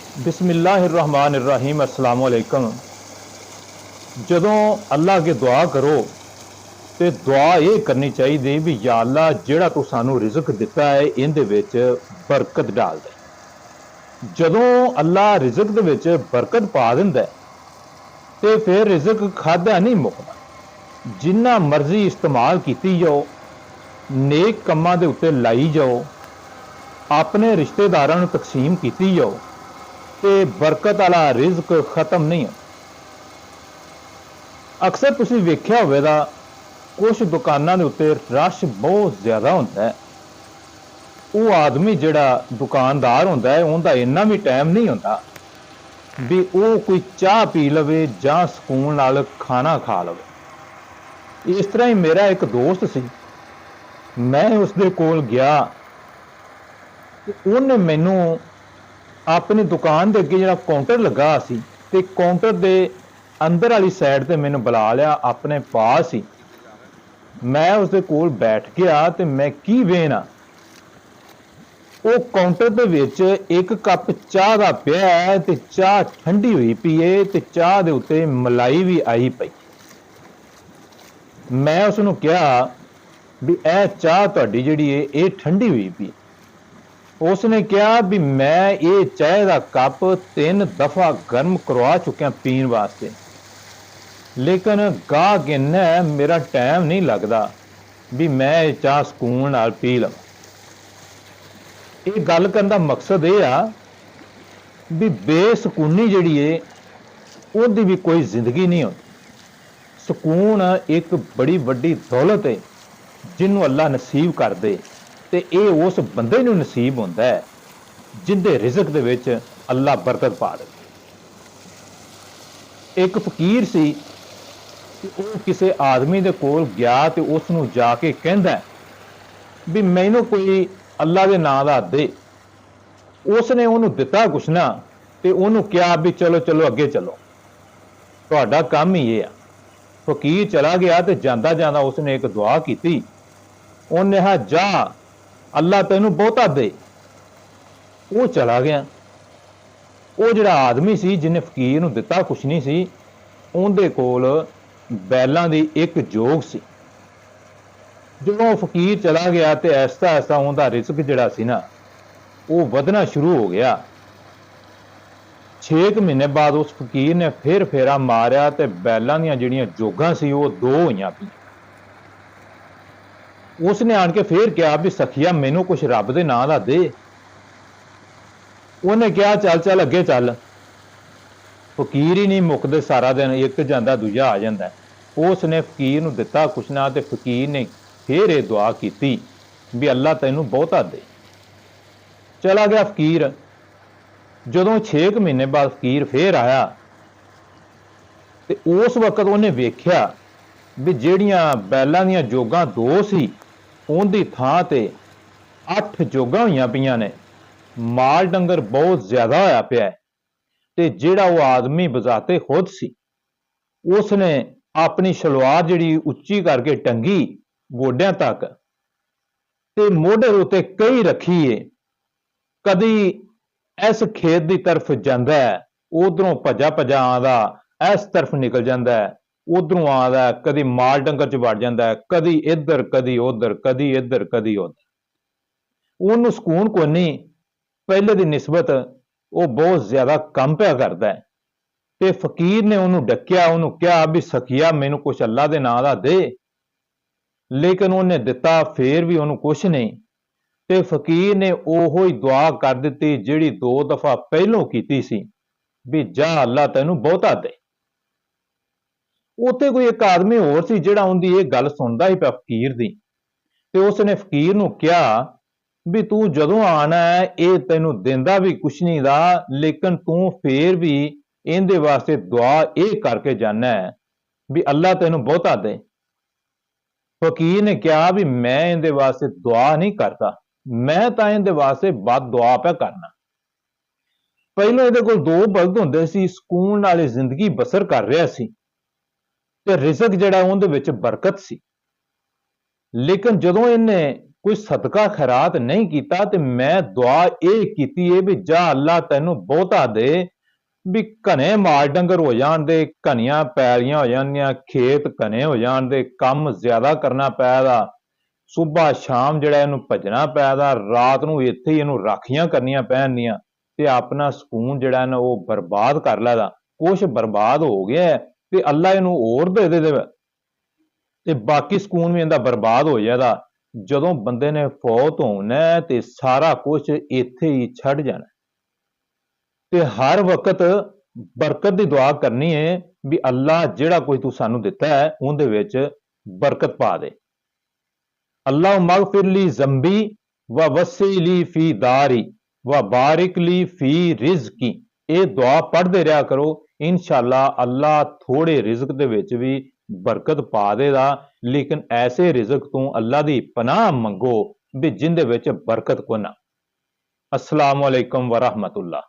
बिस्मिल्लाहिर्रहमानिर्रहीम अस्सलाम वालेकुम। जदों अल्लाह अगे दुआ करो तो दुआ ये करनी चाहिए भी या अल्लाह जिहड़ा तू सानू रिजक दिता है इहदे विच बरकत डाल दे। जदों अल्लाह रिजक दे विच बरकत पा दिंदा है ते फिर रिजक खादा नहीं मुकदा। जिन्ना मर्जी इस्तेमाल कीती जाओ, नेक कम्मां दे उत्ते लाई जाओ, अपने रिश्तेदारां नूं तकसीम कीती जाओ ते बरकत वाला रिजक खत्म नहीं होंदा। अक्सर तुसीं वेख्या होवेगा कुछ दुकानां दे उत्ते रश बहुत ज्यादा होंदा है। वो आदमी जिहड़ा दुकानदार होंदा है उहदा इन्ना भी टाइम नहीं होंदा भी वो कोई चाह पी लवे जां सुकून नाल खाना खा लवे। इस तरह ही मेरा एक दोस्त सी, मैं उसदे कोल गया ते उहने मैनू अपनी दुकान के अगे जो काउंटर लगा सी ते काउंटर के अंदर वाली साइड ते मैनू बुला लिया अपने पास ही। मैं उसदे कोल बैठ गया ते मैं की वेना वो काउंटर दे विच एक कप चाह दा पिया है ते चाह ठंडी हुई पई है ते चाह दे उत्ते मलाई भी आई पई। मैं उसनू कहा भी ए चाह तुहाडी जिहड़ी है ये ठंडी हुई पई। उसने कहा भी मैं ये चाय का कप 3 दफा गर्म करवा चुकिया पीने वास्ते, लेकिन गाहक इन्ना मेरा टाइम नहीं लगता भी मैं चाह सुकून नाल पी लवां। ये गल करने का मकसद ये आ भी बेसकूनी जिहड़ी है उसदी भी कोई जिंदगी नहीं होती। सुकून एक बड़ी वड्डी दौलत है जिन्हों अल्लाह नसीब कर दे ते ये उस बंदे नूं नसीब होंदा है जिंदे रिजक दे विच अल्लाह बरकत पा दे। एक फकीर सी, वो किसी आदमी दे कोल गया ते उसनूं जाके कहंदा भी मैनूं कोई अल्लाह दे नां दा दे। उसने उहनूं दिता कुछ ना ते उहनूं कहा भी चलो चलो अगे चलो, तुहाडा काम ही ये आ। फकीर चला गया ते जांदा जांदा उसने एक दुआ कीती। उन्हें हा जा अल्लाह तैनूं बहुता दे। वो चला गया। वो जिहड़ा आदमी सी जिन्हें फकीर नूं दिता कुछ नहीं सी, उहदे कोल बैलां दी एक जोग सी। जो फकीर चला गया तो ऐसा ऐसा उहदा रिस्क जिहड़ा सी ना वो वधना शुरू हो गया। 6 महीने बाद उस फकीर ने फिर फेरा मारिया तो बैलां दीयां जिहड़ियां जोगां सी वो 2 होईयां पईयां। उसने आन के फिर कहा भी सखिया मैनू कुछ रब दे नां दा दे। उन्हें कहा चल चल अगे चल। फकीर ही नहीं मुकदे, सारा दिन एक जांदा दूजा आ जांदा। उसने फकीर नूं दिता कुछ ना ते फकीर ने फिर ये दुआ की भी अल्लाह तैनूं बहुता दे। चला गया फकीर। जदों 6 महीने बाद फकीर फिर आया ते उस वक्त उन्हें वेख्या भी जिहड़ियां बैलां दीयां जोगां 2 सी उहदी थां ते 8 जोगां होईयां पईयां ने। माल डंगर बहुत ज्यादा होया पिया है ते जिहड़ा वो आदमी बजाते खुद सी उसने अपनी शलवार जिहड़ी उच्ची करके टंगी गोडियां तक ते मोढे उत्ते कई रखी है। कदी इस खेत की तरफ जांदा है, उधरों भजा भजा आंदा इस तरफ निकल जाता है, उधरों आंदा है, कदी माल डंगर च वड़ जाता है, कदी इधर कदी उधर, कदी इधर कदी उधर। उन्होंने सुकून को नहीं, पहले की निस्बत वो बहुत ज्यादा कम पिया करता है। ते फकीर ने उन्होंने डकिया, उन्होंने कहा भी सखिया मैनू कुछ अल्लाह के नां दा दे। लेकिन उन्हें दिता फिर भी उन्होंने कुछ नहीं। ते फकीर ने ओहो ही दुआ कर दी जिहड़ी 2 दफा पहलों की सी भी जा अल्लाह तैनूं बहुता दे। उत्थे कोई एक आदमी होर सी जिहड़ा उहदी ये गल सुनदा ही पिया फकीर दी। ते उसने फकीर नूं कहा भी तू जदों आना है ये तैनूं दिंदा भी कुछ नहीं दा, लेकिन तू फिर भी इहदे वास्ते दुआ ये करके जाना है भी अल्लाह तैनूं बहुता दे। फकीर ने कहा भी मैं इहदे वास्ते दुआ नहीं करता, मैं तां इहदे वास्ते बद दुआ पिया करना। पहलों इहदे कोल 2 बलद हुंदे सी, सुकून नाल जिंदगी बसर कर रहा सी ते रिजक जिहड़ा उहदे विच बरकत सी। लेकिन जदों इन्हें कोई सदका खैरात नहीं कीता ते मैं दुआ ये कीती है भी जा अल्लाह तैनू बहुता दे भी घने माल डंगर हो जान दे, घनियां पैलियां हो जानियां, खेत घने हो जान दे, कम ज्यादा करना पैदा, सुबह शाम जिहड़ा इहनू भजना पैदा, रात नू इत्थे ही इहनू राखियां करनियां पैंदियां ते अपना सकून जिहड़ा ना वो बर्बाद कर लैदा। कुछ बर्बाद हो गया है ते अल्लाह इहनू होर दे दे ते बाकी सकून भी इहदा बर्बाद हो जाएगा। ਜਦੋਂ ਬੰਦੇ ਨੇ ਫੌਤ ਹੋਣਾ ਤੇ ਸਾਰਾ ਕੁਝ ਇੱਥੇ ਹੀ ਛੱਡ ਜਾਣਾ ਤੇ ਹਰ ਵਕਤ ਬਰਕਤ ਦੀ ਦੁਆ ਕਰਨੀ ਹੈ ਵੀ ਅੱਲਾ ਜਿਹੜਾ ਕੋਈ ਤੂੰ ਸਾਨੂੰ ਦਿੱਤਾ ਹੈ ਉਹਦੇ ਵਿੱਚ ਬਰਕਤ ਪਾ ਦੇ। ਅੱਲਾ ਮਗਫਿਰ ਲੀ ਜ਼ੰਬੀ व वसी ली फी दारी व बारिक ली फी रिज़की। ਇਹ ਦੁਆ ਪੜ੍ਹਦੇ ਰਿਹਾ ਕਰੋ, ਇਨਸ਼ਾਅੱਲਾ ਅੱਲਾ ਥੋੜੇ ਰਿਜ਼ਕ ਦੇ ਵਿੱਚ ਵੀ ਬਰਕਤ ਪਾ ਦੇਗਾ। ਲੇਕਿਨ ਐਸੇ ਰਿਜ਼ਕ ਤੋਂ ਅੱਲਾ ਦੀ ਪਨਾਹ ਮੰਗੋ ਵੀ ਜਿੰਦੇ ਵਿੱਚ ਬਰਕਤ ਕੋ ਨਾ। अस्सलामु अलैकुम व रहमतुल्लाह।